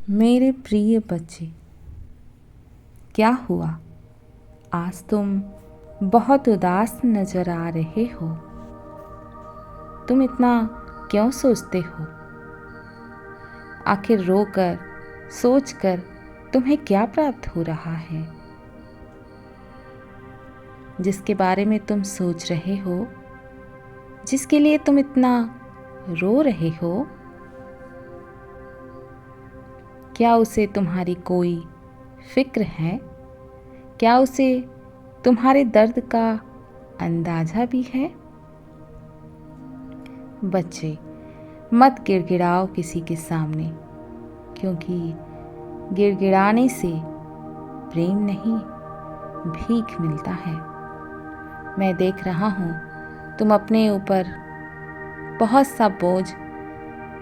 मेरे प्रिय बच्चे, क्या हुआ? आज तुम बहुत उदास नजर आ रहे हो। तुम इतना क्यों सोचते हो? आखिर रोकर, सोचकर तुम्हें क्या प्राप्त हो रहा है? जिसके बारे में तुम सोच रहे हो, जिसके लिए तुम इतना रो रहे हो, क्या उसे तुम्हारी कोई फिक्र है? क्या उसे तुम्हारे दर्द का अंदाजा भी है? बच्चे, मत गिड़गिड़ाओ किसी के सामने, क्योंकि गिड़गिड़ाने से प्रेम नहीं, भीख मिलता है। मैं देख रहा हूँ तुम अपने ऊपर बहुत सा बोझ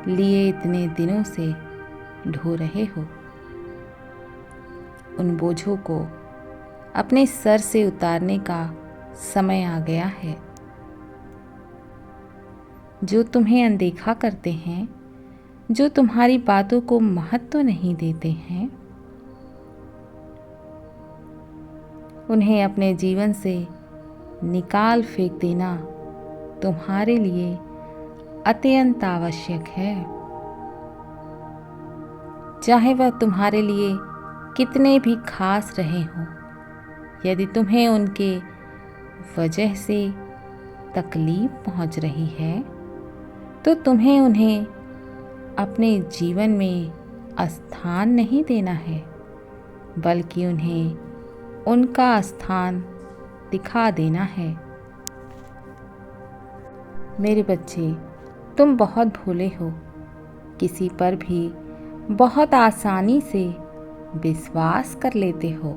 लिए इतने दिनों से ढो रहे हो। उन बोझों को अपने सर से उतारने का समय आ गया है। जो तुम्हें अनदेखा करते हैं, जो तुम्हारी बातों को महत्व नहीं देते हैं, उन्हें अपने जीवन से निकाल फेंक देना तुम्हारे लिए अत्यंत आवश्यक है। चाहे वह तुम्हारे लिए कितने भी खास रहे हों, यदि तुम्हें उनके वजह से तकलीफ पहुंच रही है, तो तुम्हें उन्हें अपने जीवन में स्थान नहीं देना है, बल्कि उन्हें उनका स्थान दिखा देना है। मेरे बच्चे, तुम बहुत भोले हो, किसी पर भी बहुत आसानी से विश्वास कर लेते हो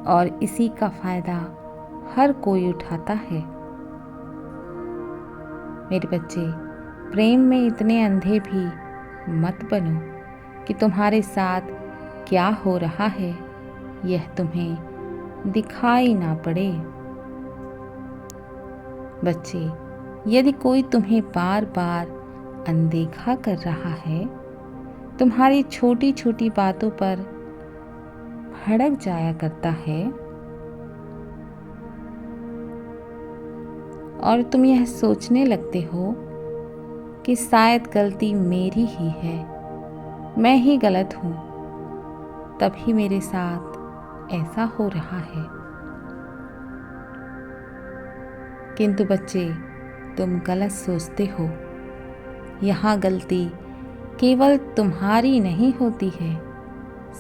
और इसी का फायदा हर कोई उठाता है। मेरे बच्चे, प्रेम में इतने अंधे भी मत बनो कि तुम्हारे साथ क्या हो रहा है यह तुम्हें दिखाई ना पड़े। बच्चे, यदि कोई तुम्हें बार बार अनदेखा कर रहा है, तुम्हारी छोटी छोटी बातों पर भड़क जाया करता है और तुम यह सोचने लगते हो कि शायद गलती मेरी ही है, मैं ही गलत हूँ, तभी मेरे साथ ऐसा हो रहा है। किंतु बच्चे, तुम गलत सोचते हो। यहाँ गलती केवल तुम्हारी नहीं होती है।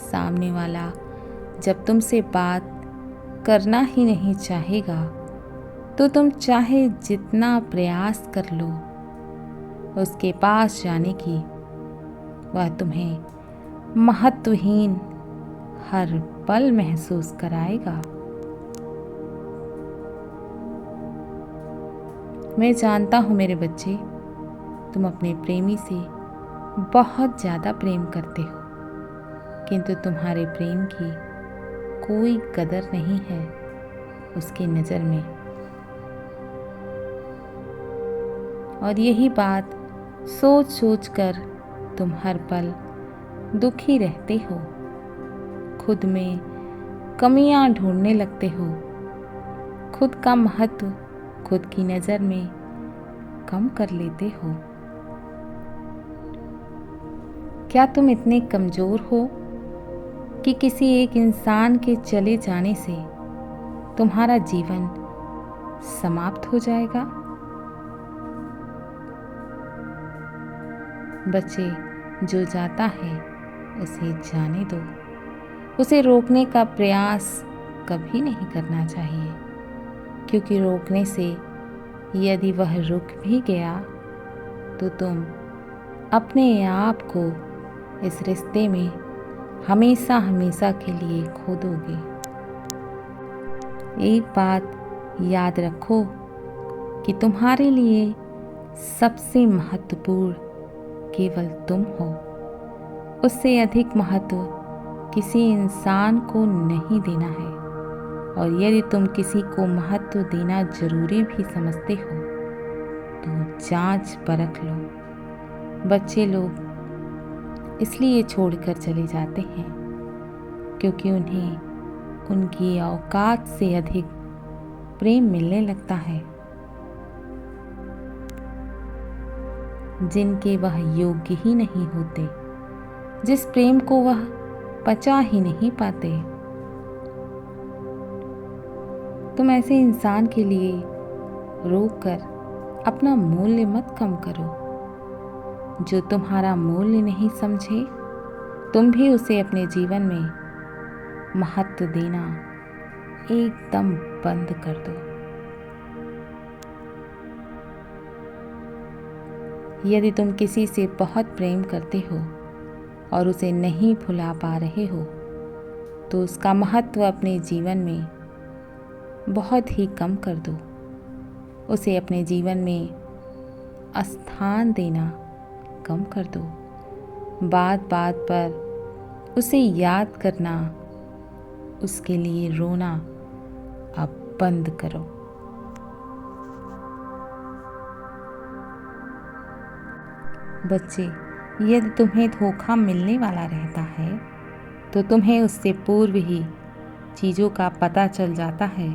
सामने वाला जब तुमसे बात करना ही नहीं चाहेगा, तो तुम चाहे जितना प्रयास कर लो उसके पास जाने की, वह तुम्हें महत्वहीन हर पल महसूस कराएगा। मैं जानता हूँ मेरे बच्चे, तुम अपने प्रेमी से बहुत ज़्यादा प्रेम करते हो, किंतु तुम्हारे प्रेम की कोई कदर नहीं है उसकी नज़र में। और यही बात सोच सोच कर तुम हर पल दुखी रहते हो, खुद में कमियां ढूंढने लगते हो, खुद का महत्व खुद की नज़र में कम कर लेते हो। क्या तुम इतने कमज़ोर हो कि किसी एक इंसान के चले जाने से तुम्हारा जीवन समाप्त हो जाएगा? बच्चे, जो जाता है उसे जाने दो। उसे रोकने का प्रयास कभी नहीं करना चाहिए, क्योंकि रोकने से यदि वह रुक भी गया तो तुम अपने आप को इस रिश्ते में हमेशा हमेशा के लिए खो दोगे। एक बात याद रखो कि तुम्हारे लिए सबसे महत्वपूर्ण केवल तुम हो। उससे अधिक महत्व किसी इंसान को नहीं देना है। और यदि तुम किसी को महत्व देना जरूरी भी समझते हो, तो जांच परख लो। बच्चे लोग इसलिए छोड़कर चले जाते हैं क्योंकि उन्हें उनकी औकात से अधिक प्रेम मिलने लगता है, जिनके वह योग्य ही नहीं होते, जिस प्रेम को वह पचा ही नहीं पाते। तुम ऐसे इंसान के लिए रोककर अपना मूल्य मत कम करो। जो तुम्हारा मूल्य नहीं समझे, तुम भी उसे अपने जीवन में महत्व देना एकदम बंद कर दो। यदि तुम किसी से बहुत प्रेम करते हो और उसे नहीं भुला पा रहे हो, तो उसका महत्व अपने जीवन में बहुत ही कम कर दो। उसे अपने जीवन में स्थान देना कम कर दो। बात बात पर उसे याद करना, उसके लिए रोना अब बंद करो। बच्चे, यदि तुम्हें धोखा मिलने वाला रहता है तो तुम्हें उससे पूर्व ही चीज़ों का पता चल जाता है,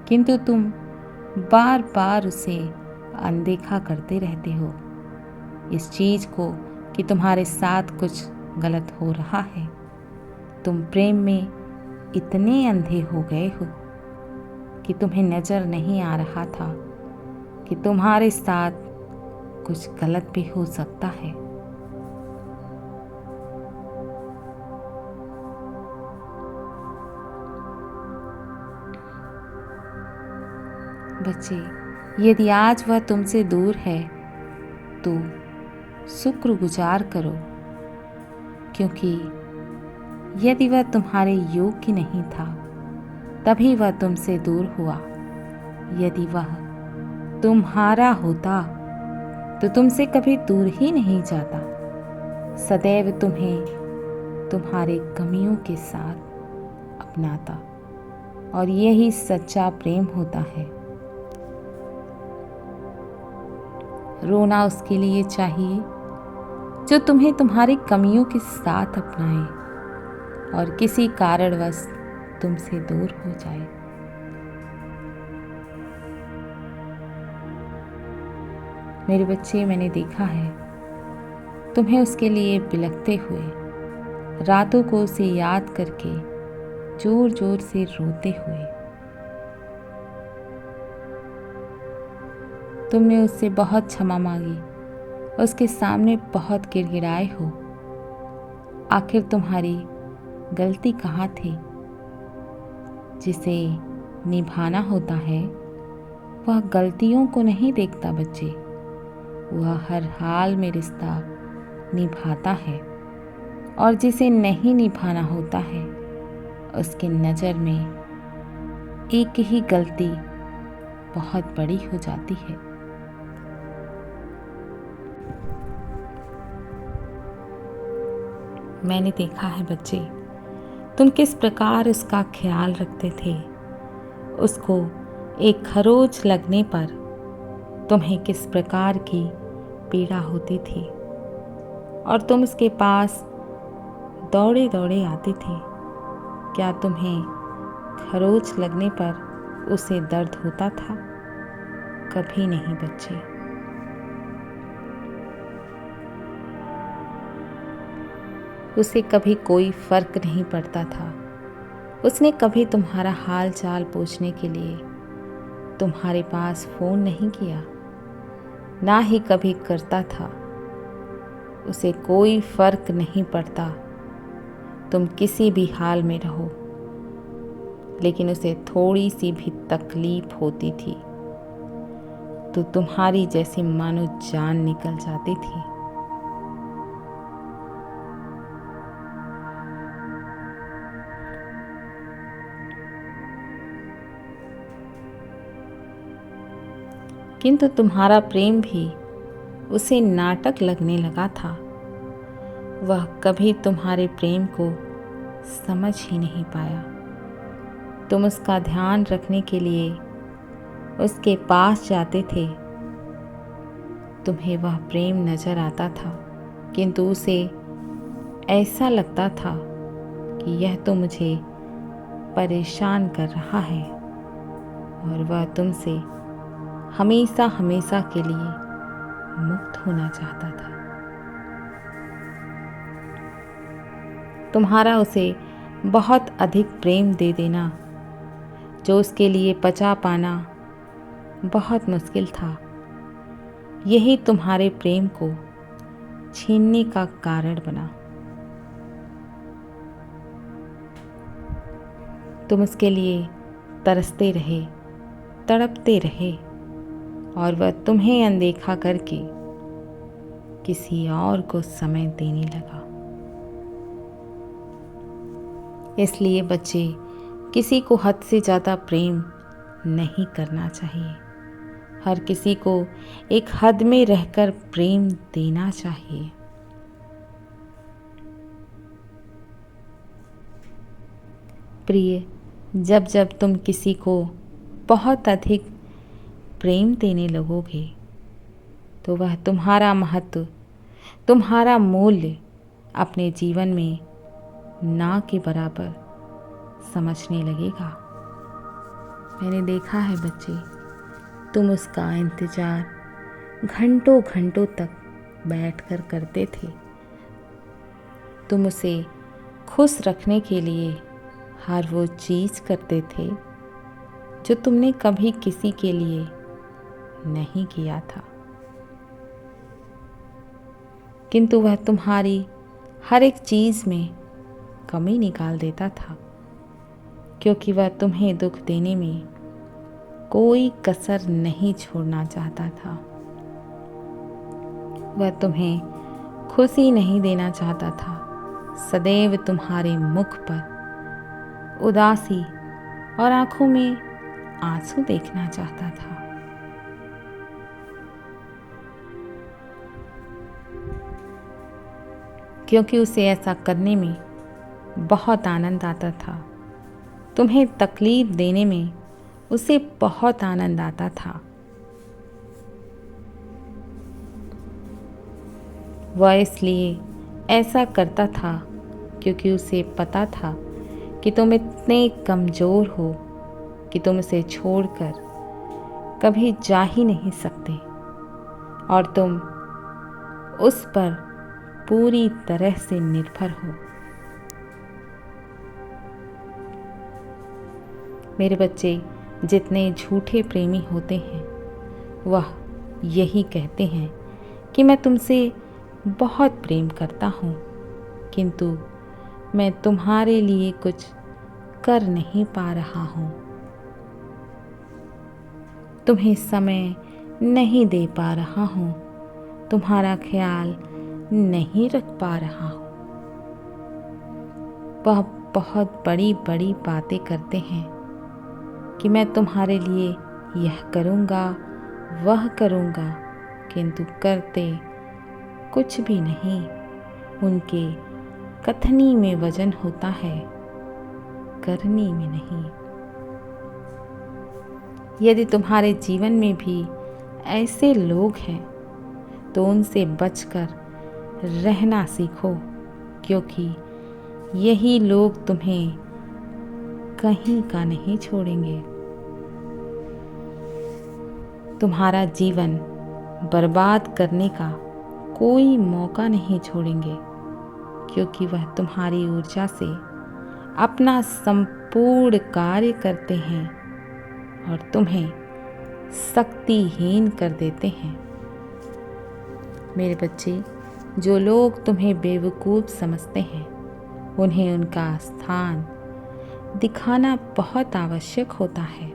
किंतु तुम बार बार उसे अनदेखा करते रहते हो। इस चीज़ को कि तुम्हारे साथ कुछ गलत हो रहा है। तुम प्रेम में इतने अंधे हो गए हो कि तुम्हें नज़र नहीं आ रहा था कि तुम्हारे साथ कुछ गलत भी हो सकता है। बच्चे, यदि आज वह तुमसे दूर है तो शुक्रगुजार करो, क्योंकि यदि वह तुम्हारे योग्य नहीं था तभी वह तुमसे दूर हुआ। यदि वह तुम्हारा होता तो तुमसे कभी दूर ही नहीं जाता। सदैव तुम्हें तुम्हारे कमियों के साथ अपनाता, और यही सच्चा प्रेम होता है। रोना उसके लिए चाहिए जो तुम्हें तुम्हारी कमियों के साथ अपनाए और किसी कारणवश तुमसे दूर हो जाए। मेरे बच्चे, मैंने देखा है तुम्हें उसके लिए बिलखते हुए, रातों को उसे याद करके जोर जोर से रोते हुए। तुमने उससे बहुत क्षमा मांगी, उसके सामने बहुत गिड़गिड़ाए हो। आखिर तुम्हारी गलती कहाँ थी? जिसे निभाना होता है वह गलतियों को नहीं देखता बच्चे, वह हर हाल में रिश्ता निभाता है, और जिसे नहीं निभाना होता है उसकी नज़र में एक ही गलती बहुत बड़ी हो जाती है। मैंने देखा है बच्चे, तुम किस प्रकार उसका ख्याल रखते थे। उसको एक खरोच लगने पर तुम्हें किस प्रकार की पीड़ा होती थी, और तुम उसके पास दौड़े दौड़े आते थे। क्या तुम्हें खरोच लगने पर उसे दर्द होता था? कभी नहीं बच्चे। उसे कभी कोई फर्क नहीं पड़ता था। उसने कभी तुम्हारा हाल चाल पूछने के लिए तुम्हारे पास फ़ोन नहीं किया, ना ही कभी करता था। उसे कोई फर्क नहीं पड़ता तुम किसी भी हाल में रहो, लेकिन उसे थोड़ी सी भी तकलीफ होती थी तो तुम्हारी जैसी मानो जान निकल जाती थी। किंतु तुम्हारा प्रेम भी उसे नाटक लगने लगा था। वह कभी तुम्हारे प्रेम को समझ ही नहीं पाया। तुम उसका ध्यान रखने के लिए उसके पास जाते थे। तुम्हें वह प्रेम नजर आता था, किंतु उसे ऐसा लगता था कि यह तो मुझे परेशान कर रहा है और वह तुमसे हमेशा हमेशा के लिए मुक्त होना चाहता था। तुम्हारा उसे बहुत अधिक प्रेम दे देना, जो उसके लिए पचा पाना बहुत मुश्किल था, यही तुम्हारे प्रेम को छीनने का कारण बना। तुम उसके लिए तरसते रहे, तड़पते रहे और वह तुम्हें अनदेखा करके किसी और को समय देने लगा। इसलिए बच्चे, किसी को हद से ज़्यादा प्रेम नहीं करना चाहिए। हर किसी को एक हद में रहकर प्रेम देना चाहिए। प्रिय, जब जब तुम किसी को बहुत अधिक प्रेम देने लगोगे तो वह तुम्हारा महत्व, तुम्हारा मूल्य अपने जीवन में ना के बराबर समझने लगेगा। मैंने देखा है बच्चे, तुम उसका इंतज़ार घंटों घंटों तक बैठकर करते थे। तुम उसे खुश रखने के लिए हर वो चीज़ करते थे जो तुमने कभी किसी के लिए नहीं किया था, किंतु वह तुम्हारी हर एक चीज़ में कमी निकाल देता था, क्योंकि वह तुम्हें दुख देने में कोई कसर नहीं छोड़ना चाहता था। वह तुम्हें खुशी नहीं देना चाहता था, सदैव तुम्हारे मुख पर उदासी और आंखों में आंसू देखना चाहता था। क्योंकि उसे ऐसा करने में बहुत आनंद आता था। तुम्हें तकलीफ देने में उसे बहुत आनंद आता था। वह इसलिए ऐसा करता था क्योंकि उसे पता था कि तुम इतने कमज़ोर हो कि तुम उसे छोड़कर कभी जा ही नहीं सकते और तुम उस पर पूरी तरह से निर्भर हो। मेरे बच्चे, जितने झूठे प्रेमी होते हैं वह यही कहते हैं कि मैं तुमसे बहुत प्रेम करता हूँ, किंतु मैं तुम्हारे लिए कुछ कर नहीं पा रहा हूँ, तुम्हें समय नहीं दे पा रहा हूँ, तुम्हारा ख्याल नहीं रख पा रहा हूँ। वह बहुत बड़ी बड़ी बातें करते हैं कि मैं तुम्हारे लिए यह करूँगा, वह करूँगा, किंतु करते कुछ भी नहीं। उनके कथनी में वजन होता है, करनी में नहीं। यदि तुम्हारे जीवन में भी ऐसे लोग हैं तो उनसे बचकर रहना सीखो, क्योंकि यही लोग तुम्हें कहीं का नहीं छोड़ेंगे। तुम्हारा जीवन बर्बाद करने का कोई मौका नहीं छोड़ेंगे, क्योंकि वह तुम्हारी ऊर्जा से अपना संपूर्ण कार्य करते हैं और तुम्हें शक्तिहीन कर देते हैं। मेरे बच्चे, जो लोग तुम्हें बेवकूफ़ समझते हैं उन्हें उनका स्थान दिखाना बहुत आवश्यक होता है,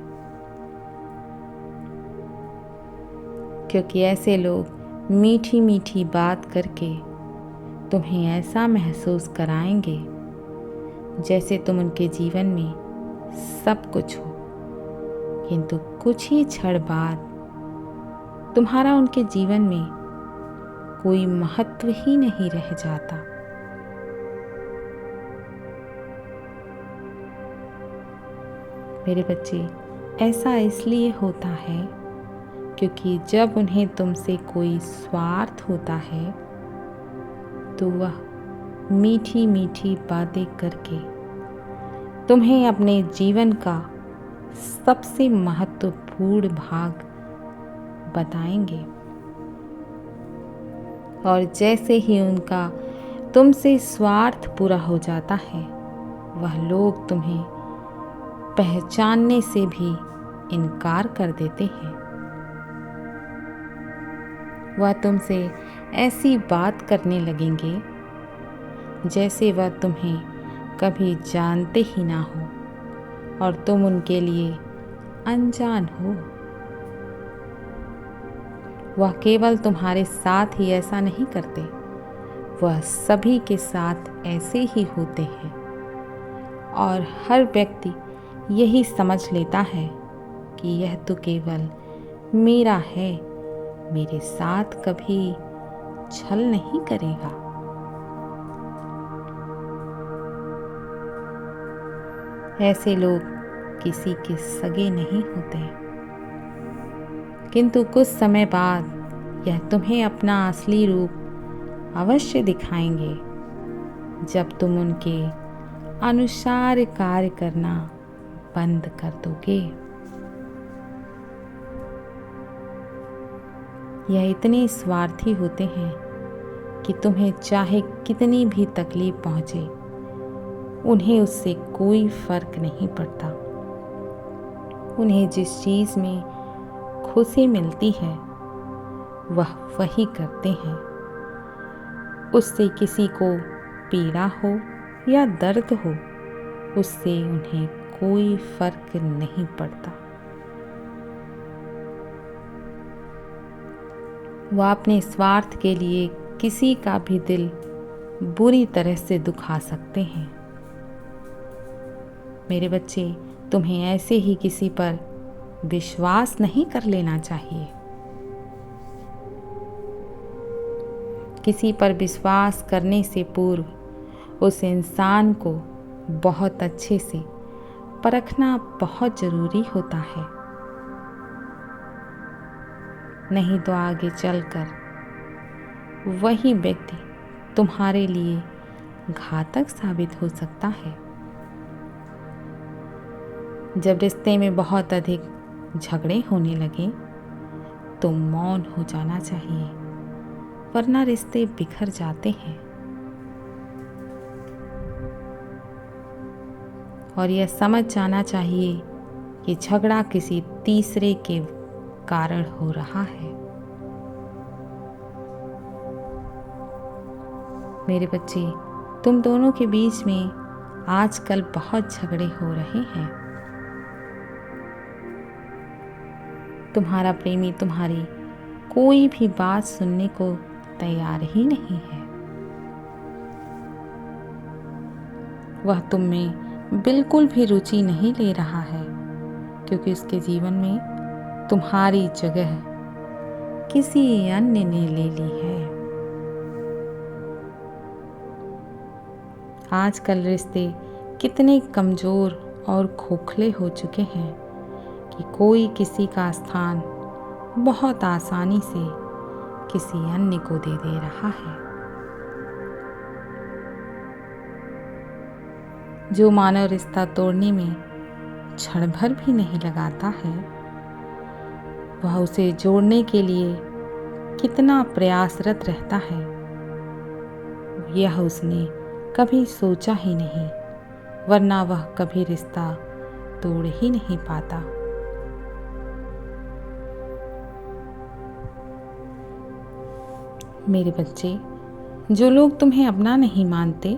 क्योंकि ऐसे लोग मीठी मीठी बात करके तुम्हें ऐसा महसूस कराएंगे जैसे तुम उनके जीवन में सब कुछ हो, किंतु कुछ ही क्षण बाद तुम्हारा उनके जीवन में कोई महत्व ही नहीं रह जाता। मेरे बच्चे, ऐसा इसलिए होता है क्योंकि जब उन्हें तुमसे कोई स्वार्थ होता है तो वह मीठी मीठी बातें करके तुम्हें अपने जीवन का सबसे महत्वपूर्ण भाग बताएंगे। और जैसे ही उनका तुमसे स्वार्थ पूरा हो जाता है, वह लोग तुम्हें पहचानने से भी इनकार कर देते हैं। वह तुमसे ऐसी बात करने लगेंगे जैसे वह तुम्हें कभी जानते ही ना हो और तुम उनके लिए अनजान हो। वह केवल तुम्हारे साथ ही ऐसा नहीं करते, वह सभी के साथ ऐसे ही होते हैं और हर व्यक्ति यही समझ लेता है कि यह तो केवल मेरा है, मेरे साथ कभी छल नहीं करेगा। ऐसे लोग किसी के सगे नहीं होते, किंतु कुछ समय बाद यह तुम्हें अपना असली रूप अवश्य दिखाएंगे जब तुम उनके अनुसार कार्य करना बंद कर दोगे। यह इतने स्वार्थी होते हैं कि तुम्हें चाहे कितनी भी तकलीफ पहुंचे, उन्हें उससे कोई फर्क नहीं पड़ता। उन्हें जिस चीज़ में खुशी मिलती है वह वही करते हैं। उससे किसी को पीड़ा हो या दर्द हो, उससे उन्हें कोई फर्क नहीं पड़ता। वह अपने स्वार्थ के लिए किसी का भी दिल बुरी तरह से दुखा सकते हैं। मेरे बच्चे, तुम्हें ऐसे ही किसी पर विश्वास नहीं कर लेना चाहिए। किसी पर विश्वास करने से पूर्व उस इंसान को बहुत अच्छे से परखना बहुत ज़रूरी होता है, नहीं तो आगे चलकर वही व्यक्ति तुम्हारे लिए घातक साबित हो सकता है। जब रिश्ते में बहुत अधिक झगड़े होने लगे तो मौन हो जाना चाहिए, वरना रिश्ते बिखर जाते हैं। और यह समझ जाना चाहिए कि झगड़ा किसी तीसरे के कारण हो रहा है। मेरे बच्चे, तुम दोनों के बीच में आजकल बहुत झगड़े हो रहे हैं। तुम्हारा प्रेमी तुम्हारी कोई भी बात सुनने को तैयार ही नहीं है। वह तुम में बिल्कुल भी रुचि नहीं ले रहा है, क्योंकि उसके जीवन में तुम्हारी जगह किसी अन्य ने ले ली है। आजकल रिश्ते कितने कमज़ोर और खोखले हो चुके हैं कि कोई किसी का स्थान बहुत आसानी से किसी अन्य को दे रहा है। जो मानव रिश्ता तोड़ने में क्षण भर भी नहीं लगाता है, वह उसे जोड़ने के लिए कितना प्रयासरत रहता है, यह उसने कभी सोचा ही नहीं, वरना वह कभी रिश्ता तोड़ ही नहीं पाता। मेरे बच्चे, जो लोग तुम्हें अपना नहीं मानते,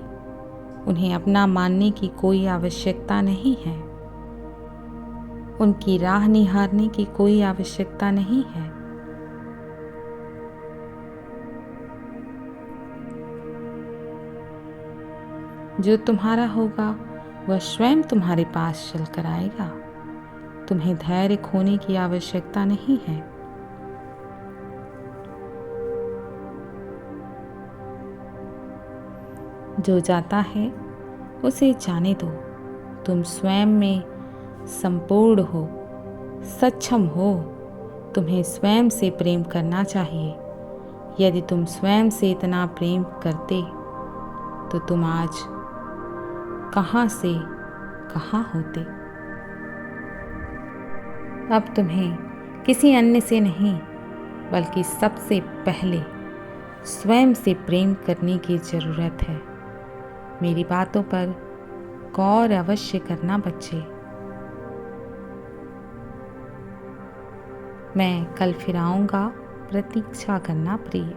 उन्हें अपना मानने की कोई आवश्यकता नहीं है। उनकी राह निहारने की कोई आवश्यकता नहीं है। जो तुम्हारा होगा वह स्वयं तुम्हारे पास चलकर आएगा। तुम्हें धैर्य खोने की आवश्यकता नहीं है। जो जाता है उसे जाने दो। तुम स्वयं में संपूर्ण हो, सक्षम हो। तुम्हें स्वयं से प्रेम करना चाहिए। यदि तुम स्वयं से इतना प्रेम करते तो तुम आज कहाँ से कहाँ होते। अब तुम्हें किसी अन्य से नहीं बल्कि सबसे पहले स्वयं से प्रेम करने की ज़रूरत है। मेरी बातों पर गौर अवश्य करना बच्चे। मैं कल फिर आऊँगा, प्रतीक्षा करना प्रिय।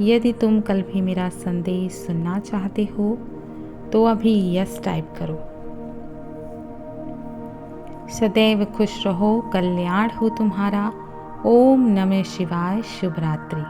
यदि तुम कल भी मेरा संदेश सुनना चाहते हो तो अभी यस टाइप करो। सदैव खुश रहो, कल्याण हो तुम्हारा। ओम नमः शिवाय। शुभ रात्रि।